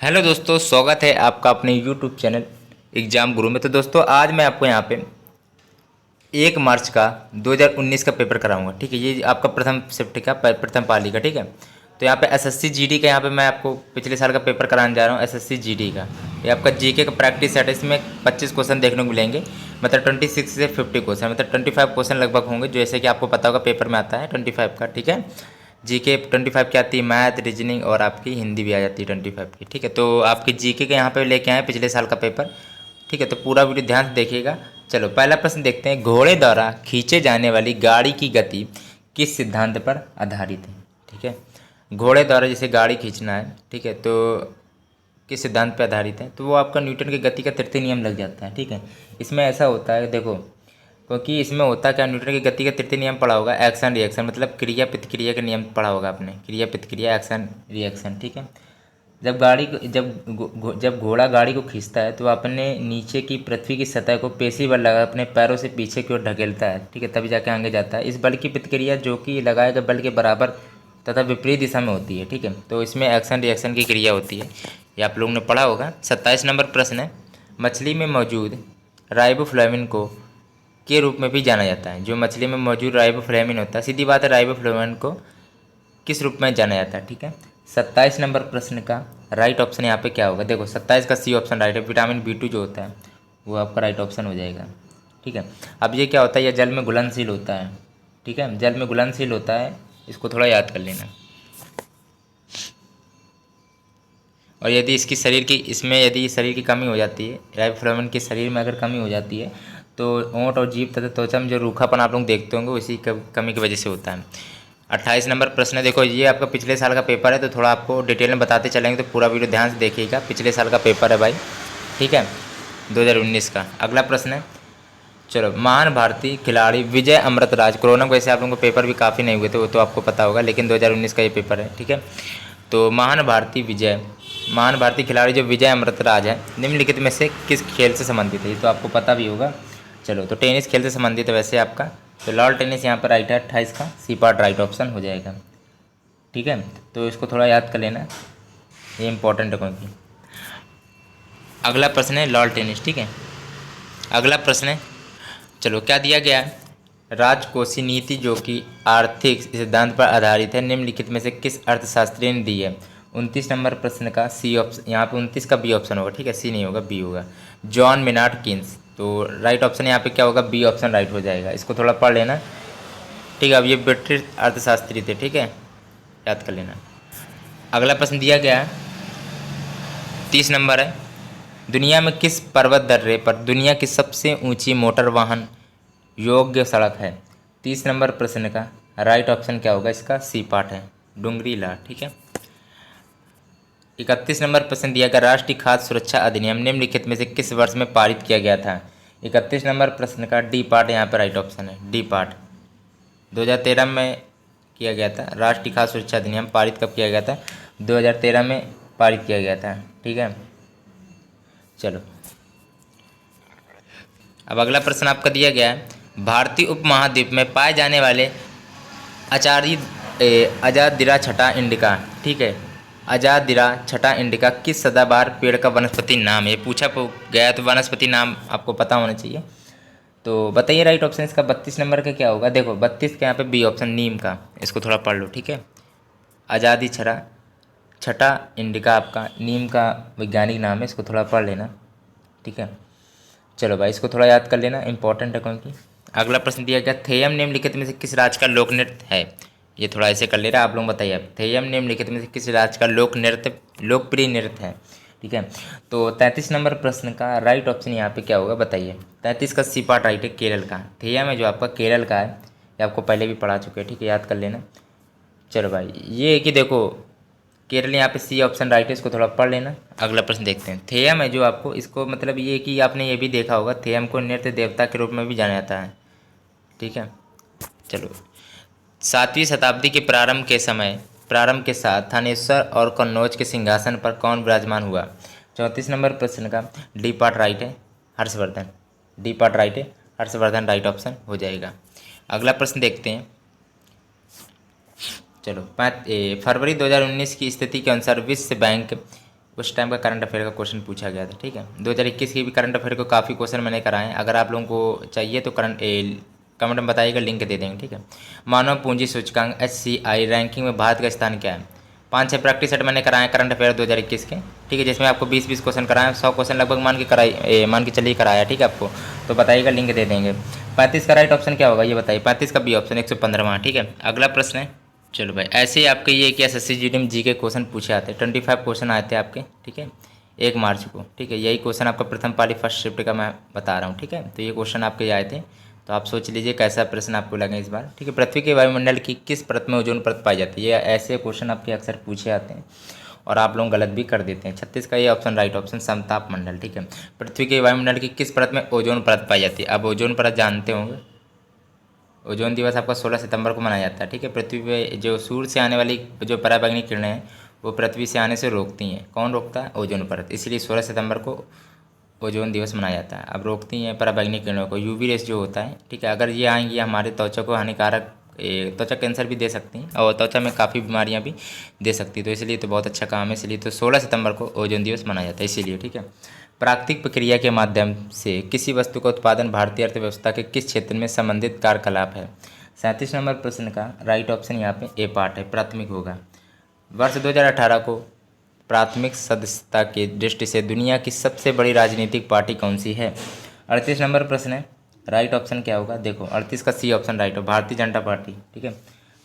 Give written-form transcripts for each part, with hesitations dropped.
Hello दोस्तों, स्वागत है आपका अपने यूट्यूब चैनल एग्ज़ाम गुरु में। तो दोस्तों आज मैं आपको यहाँ पे 1 मार्च का 2019 का पेपर कराऊंगा। ठीक है, ये आपका प्रथम शिफ्ट का प्रथम पाली का। ठीक है, तो यहाँ पे एसएससी जीडी का यहाँ पे मैं आपको पिछले साल का पेपर कराने जा रहा हूँ। एसएससी जीडी का ये आपका जीके का प्रैक्टिस सेट है। इसमें 25 क्वेश्चन देखने को मिलेंगे, मतलब 26 से 50 क्वेश्चन, मतलब 25 क्वेश्चन लगभग होंगे, जैसे कि आपको पता होगा पेपर में आता है 25 का। ठीक है, जीके 25 की आती है, मैथ रीजनिंग और आपकी हिंदी भी आ जाती है 25 की। ठीक है, तो आपकी जीके के यहाँ पे लेके आए पिछले साल का पेपर। ठीक है, तो पूरा वीडियो ध्यान से देखिएगा। चलो पहला प्रश्न देखते हैं। घोड़े द्वारा खींचे जाने वाली गाड़ी की गति किस सिद्धांत पर आधारित है? ठीक है, घोड़े द्वारा जैसे गाड़ी खींचना है, ठीक है, तो किस सिद्धांत पर आधारित है? तो वो आपका न्यूटन की गति का तृतीय नियम लग जाता है। ठीक है, इसमें ऐसा होता है, देखो, क्योंकि इसमें होता क्या, न्यूटन की गति का तृतीय नियम पढ़ा होगा, एक्शन रिएक्शन, मतलब क्रिया प्रतिक्रिया का नियम पढ़ा होगा आपने, क्रिया प्रतिक्रिया एक्शन रिएक्शन। ठीक है, जब गाड़ी को जब घोड़ा गाड़ी को खींचता है तो अपने नीचे की पृथ्वी की सतह को पेशी बल लगा अपने पैरों से पीछे की ओर ढकेलता है। ठीक है, तभी जाके आगे जाता है। इस बल की प्रतिक्रिया जो कि लगाए गए बल के बराबर तथा विपरीत दिशा में होती है। ठीक है, तो इसमें एक्शन रिएक्शन की क्रिया होती है, ये आप लोगों ने पढ़ा होगा। 27 नंबर प्रश्न है। मछली में मौजूद राइबोफ्लाविन को के रूप में भी जाना जाता है। जो मछली में मौजूद राइबोफ्लाविन होता है, सीधी बात है, राइबोफ्लाविन को किस रूप में जाना जाता है? ठीक है, 27 नंबर प्रश्न का राइट ऑप्शन यहाँ पे क्या होगा? देखो 27 का सी ऑप्शन राइट है। विटामिन B2 जो होता है वो आपका राइट ऑप्शन हो जाएगा। ठीक है, अब ये क्या होता है, यह जल में घुलनशील होता है। ठीक है, जल में घुलनशील होता है, इसको थोड़ा याद कर लेना। और यदि इसकी शरीर की इसमें यदि शरीर की कमी हो जाती है, राइबोफ्लाविन के शरीर में अगर कमी हो जाती है, तो होंठ और जीभ तथा त्वचा में जो रूखापन आप लोग देखते होंगे उसी कमी की वजह से होता है। 28 नंबर प्रश्न है। देखो ये आपका पिछले साल का पेपर है, तो थोड़ा आपको डिटेल में बताते चलेंगे, तो पूरा वीडियो ध्यान से देखिएगा। पिछले साल का पेपर है भाई, ठीक है, 2019 का। अगला प्रश्न है, चलो, महान भारतीय खिलाड़ी विजय अमृतराज, कोरोना की वजह से आप लोगों को पेपर भी काफ़ी नहीं हुए थे, वो तो आपको पता होगा, लेकिन 2019 का ये पेपर है। ठीक है, तो महान भारतीय खिलाड़ी जो विजय अमृतराज है, निम्नलिखित में से किस खेल से संबंधित है? ये तो आपको पता भी होगा। चलो, तो टेनिस खेल से संबंधित है वैसे आपका, तो लॉन टेनिस यहाँ पर राइट है, 28 का सी पार्ट राइट ऑप्शन हो जाएगा। ठीक है, तो इसको थोड़ा याद कर लेना, ये इंपॉर्टेंट है क्योंकि अगला प्रश्न है लॉन टेनिस। ठीक है, अगला प्रश्न है, चलो क्या दिया गया है? राजकोषीय नीति जो कि आर्थिक सिद्धांत पर आधारित है, निम्नलिखित में से किस अर्थशास्त्री ने दी है? 29 नंबर प्रश्न का सी ऑप्शन, यहाँ पे 29 का बी ऑप्शन होगा। ठीक है, सी नहीं होगा, बी होगा, जॉन मेनार्ड किन्स। तो राइट ऑप्शन यहाँ पे क्या होगा? बी ऑप्शन राइट हो जाएगा, इसको थोड़ा पढ़ लेना। ठीक है, अब ये ब्रिटिश अर्थशास्त्री थे। ठीक है, याद कर लेना। अगला प्रश्न दिया गया है, 30 नंबर है। दुनिया में किस पर्वत दर्रे पर दुनिया की सबसे ऊंची मोटर वाहन योग्य सड़क है? 30 नंबर प्रश्न का राइट ऑप्शन क्या होगा? इसका सी पार्ट है, डुंगरीला। ठीक है, 31 नंबर प्रश्न दिया गया, राष्ट्रीय खाद्य सुरक्षा अधिनियम निम्नलिखित में से किस वर्ष में पारित किया गया था? 31 नंबर प्रश्न का डी पार्ट यहाँ पर राइट ऑप्शन है, डी पार्ट 2013 में किया गया था। राष्ट्रीय खाद्य सुरक्षा अधिनियम पारित कब किया गया था? 2013 में पारित किया गया था। ठीक है, चलो, अब अगला प्रश्न आपका दिया गया है, भारतीय उपमहाद्वीप में पाए जाने वाले अचारी अजादिरा छटा इंडिका। ठीक है, अजादिरा छटा इंडिका किस सदाबहार पेड़ का वनस्पति नाम है? ये पूछा गया, तो वनस्पति नाम आपको पता होना चाहिए। तो बताइए राइट ऑप्शन इसका 32 नंबर का क्या होगा? देखो 32 के यहाँ पे बी ऑप्शन, नीम का, इसको थोड़ा पढ़ लो। ठीक है, आज़ादी छरा छटा इंडिका आपका नीम का वैज्ञानिक नाम है, इसको थोड़ा पढ़ लेना। ठीक है, चलो भाई, इसको थोड़ा याद कर लेना, इंपॉर्टेंट है क्योंकि। अगला प्रश्न दिया गया, थेयम निम्नलिखित में से किस राज्य का लोक नृत्य है? ये थोड़ा ऐसे कर ले रहा, आप लोग बताइए। अब थेयम निम्नलिखित में से किस राज्य का लोकप्रिय नृत्य है? ठीक है, तो 33 नंबर प्रश्न का राइट ऑप्शन यहाँ पे क्या होगा बताइए? 33 का सी पार्ट राइट है, केरल का। थेयम है जो आपका केरल का है, ये आपको पहले भी पढ़ा चुके हैं। ठीक है, याद कर लेना। चलो भाई, ये है कि देखो केरल यहाँ पे सी ऑप्शन राइट है, इसको थोड़ा पढ़ लेना। अगला प्रश्न देखते हैं, थेयम है जो आपको, इसको मतलब ये कि आपने ये भी देखा होगा, थेयम को नृत्य देवता के रूप में भी जाना जाता है। ठीक है, चलो, 7वीं शताब्दी के प्रारंभ के साथ थानेश्वर और कन्नौज के सिंहासन पर कौन विराजमान हुआ? 34 नंबर प्रश्न का डी पार्ट राइट है, हर्षवर्धन। डी पार्ट राइट है, हर्षवर्धन राइट ऑप्शन हो जाएगा। अगला प्रश्न देखते हैं, चलो, फरवरी 2019 की स्थिति के अनुसार विश्व बैंक उस टाइम का करंट अफेयर का क्वेश्चन पूछा गया था। ठीक है, 2021 की भी करंट अफेयर को काफ़ी क्वेश्चन मैंने कराए हैं। अगर आप लोगों को चाहिए तो कमेंट में बताइएगा, लिंक दे देंगे। ठीक है, मानव पूंजी सूचकांक HCI रैंकिंग में भारत का स्थान क्या है? 5-6 प्रैक्टिस सेट मैंने कराए करंट अफेयर 2021 के। ठीक है, जिसमें आपको 20-20 क्वेश्चन कराए, 100 क्वेश्चन लगभग मान के चलिए कराया। ठीक है, आपको तो बताइएगा, लिंक दे देंगे। 35 का राइट ऑप्शन क्या होगा ये बताइए। 35 का बी ऑप्शन 115वां। ठीक है, अगला प्रश्न है। चलो भाई, ऐसे ही आपके ये कि SSC GD जी के क्वेश्चन पूछे आते हैं। 25 क्वेश्चन आए थे आपके। ठीक है, 1 मार्च को। ठीक है, यही क्वेश्चन आपका प्रथम पाली फर्स्ट शिफ्ट का मैं बता रहा हूँ। ठीक है, तो ये क्वेश्चन आपके आए थे, तो आप सोच लीजिए कैसा प्रश्न आपको लगे इस बार। ठीक है, पृथ्वी के वायुमंडल की किस परत में ओजोन परत पाई जाती है? ये ऐसे क्वेश्चन आपके अक्सर पूछे आते हैं और आप लोग गलत भी कर देते हैं। 36 का ये ऑप्शन राइट ऑप्शन समताप मंडल। ठीक है, पृथ्वी के वायुमंडल की किस परत में ओजोन परत पाई जाती है? अब ओजोन परत जानते होंगे, ओजोन दिवस आपका 16 सितंबर को मनाया जाता है। ठीक है, पृथ्वी पे जो सूर्य से आने वाली जो पराबैंगनी किरणें हैं वो पृथ्वी से आने से रोकती हैं। कौन रोकता है? ओजोन परत। इसलिए 16 सितंबर को ओजोन दिवस मनाया जाता है। अब रोकती हैं पराबैंगनी किरणों को, यूवी रेस जो होता है। ठीक है, अगर ये आएंगी हमारे त्वचा को हानिकारक, त्वचा कैंसर भी दे सकती हैं और त्वचा में काफ़ी बीमारियां भी दे सकती है। तो इसलिए तो बहुत अच्छा काम है, इसलिए तो 16 सितंबर को ओजोन दिवस मनाया जाता है इसीलिए। ठीक है, प्राकृतिक प्रक्रिया के माध्यम से किसी वस्तु का उत्पादन भारतीय अर्थव्यवस्था के किस क्षेत्र में संबंधित कार्यकलाप है? 37 नंबर प्रश्न का राइट ऑप्शन यहाँ पे ए पार्ट है, प्राथमिक होगा। वर्ष 2018 को प्राथमिक सदस्यता की दृष्टि से दुनिया की सबसे बड़ी राजनीतिक पार्टी कौन सी है? 38 नंबर प्रश्न है, राइट ऑप्शन क्या होगा? देखो 38 का सी ऑप्शन राइट हो, भारतीय जनता पार्टी। ठीक है,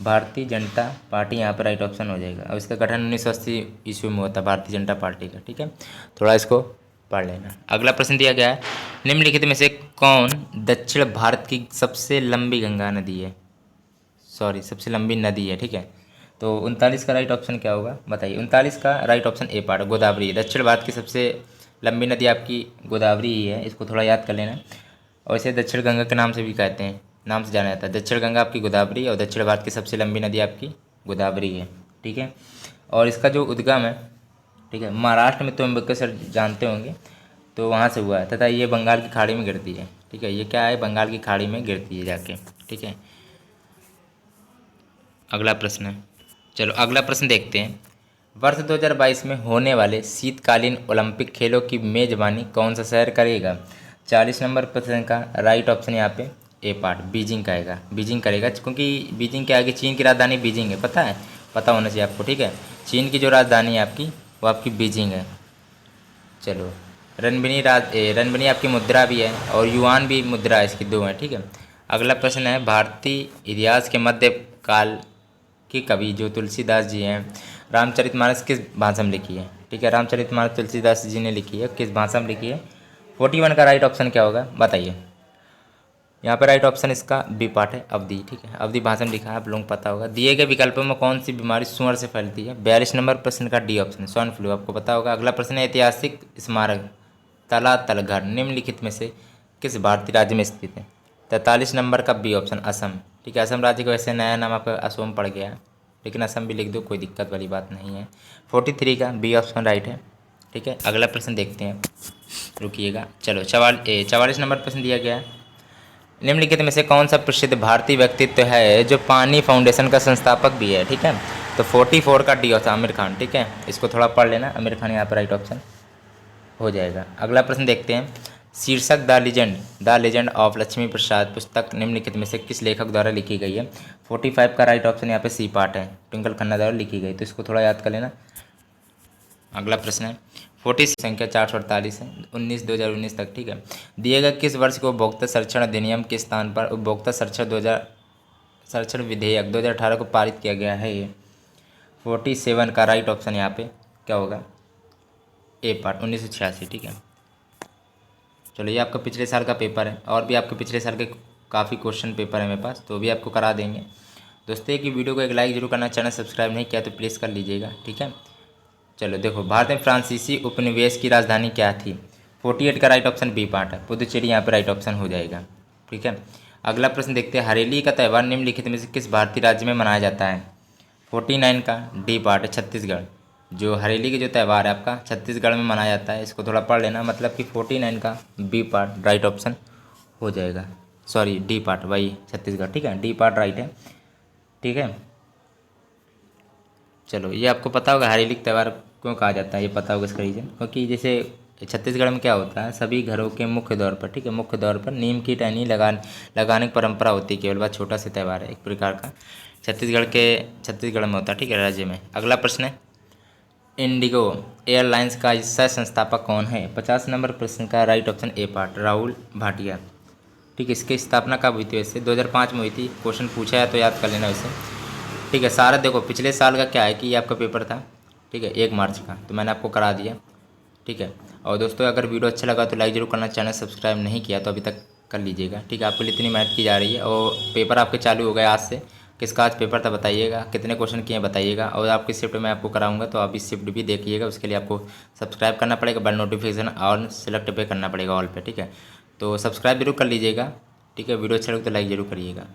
भारतीय जनता पार्टी यहाँ पर राइट ऑप्शन हो जाएगा। और इसका गठन 1980 ईस्वी में होता है भारतीय जनता पार्टी का। ठीक है, थोड़ा इसको पढ़ लेना। अगला प्रश्न दिया गया है, निम्नलिखित में से कौन दक्षिण भारत की सबसे लंबी गंगा नदी है? सबसे लंबी नदी है। ठीक है, तो 39 का राइट ऑप्शन क्या होगा बताइए। 39 का right option A part Godavari. दक्षिण भारत की सबसे लंबी नदी आपकी गोदावरी ही है, इसको थोड़ा याद कर लेना। और इसे दक्षिण गंगा के नाम से भी कहते हैं, नाम से जाना जाता है। दक्षिण गंगा आपकी गोदावरी और दक्षिण भारत की सबसे लंबी नदी आपकी गोदावरी है। ठीक है, और इसका जो उद्गम है, ठीक है, महाराष्ट्र में तो अम्बेडकर जानते होंगे, तो वहाँ से हुआ है तथा ये बंगाल की खाड़ी में गिरती है। ठीक है, ये क्या है? बंगाल की खाड़ी में गिरती है जाके। ठीक है, अगला प्रश्न है। चलो अगला प्रश्न देखते हैं। वर्ष 2022 में होने वाले शीतकालीन ओलंपिक खेलों की मेजबानी कौन सा शहर करेगा? 40 नंबर प्रश्न का राइट ऑप्शन यहाँ पे ए पार्ट बीजिंग करेगा। बीजिंग करेगा क्योंकि बीजिंग के आगे चीन की राजधानी बीजिंग है, पता है, पता होना चाहिए आपको। ठीक है, चीन की जो राजधानी है आपकी वो आपकी बीजिंग है। चलो रनबनी आपकी मुद्रा भी है और युआन भी मुद्रा है, इसकी दो हैं। ठीक है, अगला प्रश्न है, भारतीय इतिहास के मध्य काल के कवि जो तुलसीदास जी हैं, रामचरितमानस किस भाषा में लिखी है? ठीक है, रामचरितमानस तुलसीदास जी ने लिखी है, किस भाषा में लिखी है? 41 का राइट ऑप्शन क्या होगा बताइए। यहाँ पर राइट ऑप्शन इसका बी पार्ट है, अवधी। ठीक है, अवधी भाषा में लिखा है, आप लोगों को पता होगा। दिए गए विकल्पों में कौन सी बीमारी सुअर से फैलती है? 42 नंबर प्रश्न का डी ऑप्शन स्वाइन फ्लू, आपको पता होगा। अगला प्रश्न है, ऐतिहासिक स्मारक तलातल घर निम्नलिखित में से किस भारतीय राज्य में स्थित है? 43 नंबर का बी ऑप्शन असम। ठीक है, असम राज्य का वैसे नया नाम आपका असोम पड़ गया है, लेकिन असम भी लिख दो, कोई दिक्कत वाली बात नहीं है। 43 का बी ऑप्शन राइट है। ठीक है, अगला प्रश्न देखते हैं, रुकिएगा। चलो 44 नंबर प्रश्न दिया गया है, निम्नलिखित में से कौन सा प्रसिद्ध भारतीय व्यक्तित्व है जो पानी फाउंडेशन का संस्थापक भी है? ठीक है, तो 44 का डी ऑप्शन आमिर खान। ठीक है, इसको थोड़ा पढ़ लेना, आमिर खान यहाँ पर राइट ऑप्शन हो जाएगा। अगला प्रश्न देखते हैं, शीर्षक द लेजेंड ऑफ लक्ष्मी प्रसाद पुस्तक निम्नलिखित में से किस लेखक द्वारा लिखी गई है? 45 का राइट ऑप्शन यहाँ पे सी पार्ट है, ट्विंकल खन्ना द्वारा लिखी गई, तो इसको थोड़ा याद कर लेना। अगला प्रश्न है, 40 संख्या 448 है, 2019 तक। ठीक है, दिए गए किस वर्ष को उपभोक्ता संरक्षण अधिनियम के स्थान पर उपभोक्ता संरक्षण विधेयक 2018 को पारित किया गया है? ये 47 का राइट ऑप्शन यहाँ पे क्या होगा? ए पार्ट 1986। ठीक है, चलो ये आपका पिछले साल का पेपर है और भी आपके पिछले साल के काफ़ी क्वेश्चन पेपर है मेरे पास, तो भी आपको करा देंगे। दोस्तों एक वीडियो को एक लाइक जरूर करना, चैनल सब्सक्राइब नहीं किया तो प्लीज़ कर लीजिएगा। ठीक है, चलो देखो, भारत में फ्रांसीसी उपनिवेश की राजधानी क्या थी? 48 का राइट ऑप्शन बी पार्ट है, पुदुचेरी यहाँ पर राइट ऑप्शन हो जाएगा। ठीक है, अगला प्रश्न देखते हैं, हरेली का त्यौहार निम्नलिखित में से किस भारतीय राज्य में मनाया जाता है? 49 का डी पार्ट है, छत्तीसगढ़। जो हरेली के जो त्यौहार है आपका छत्तीसगढ़ में मनाया जाता है, इसको थोड़ा पढ़ लेना, मतलब कि 49 का बी पार्ट राइट ऑप्शन हो जाएगा। डी पार्ट वही छत्तीसगढ़। ठीक है, डी पार्ट राइट है। ठीक है, चलो ये आपको पता होगा हरेली का त्यौहार क्यों कहा जाता है, ये पता होगा इसका रीज़न। क्योंकि जैसे छत्तीसगढ़ में क्या होता है, सभी घरों के मुख्य द्वार पर, ठीक है, मुख्य द्वार पर नीम की टहनी लगाने की परंपरा होती है। केवल बात छोटा सा त्यौहार है एक प्रकार का, छत्तीसगढ़ में होता है, ठीक है, राज्य में। अगला प्रश्न है, इंडिगो एयरलाइंस का सह संस्थापक कौन है? 50 नंबर प्रश्न का right option A part, Rahul Bhatia. ठीक है, इसकी स्थापना कब हुई थी? वैसे 2005 में हुई थी। क्वेश्चन पूछा है तो याद कर लेना वैसे। ठीक है, सारा देखो पिछले साल का क्या है कि ये आपका पेपर था, ठीक है, 1 मार्च का, तो मैंने आपको करा दिया। ठीक है, और दोस्तों अगर वीडियो अच्छा लगा तो लाइक जरूर करना, चैनल सब्सक्राइब नहीं किया तो अभी तक कर लीजिएगा। ठीक है, आपके लिए इतनी मेहनत की जा रही है और पेपर आपके चालू हो गए आज से। किसका आज पेपर था बताइएगा, कितने क्वेश्चन किए बताइएगा, और आपकी शिफ्ट मैं आपको कराऊंगा तो आप इस शिफ्ट भी देखिएगा। उसके लिए आपको सब्सक्राइब करना पड़ेगा, बेल नोटिफिकेशन ऑल सेलेक्ट पे करना पड़ेगा, ऑल पे। ठीक है, तो सब्सक्राइब जरूर कर लीजिएगा। ठीक है, वीडियो अच्छा लगे तो लाइक जरूर करिएगा।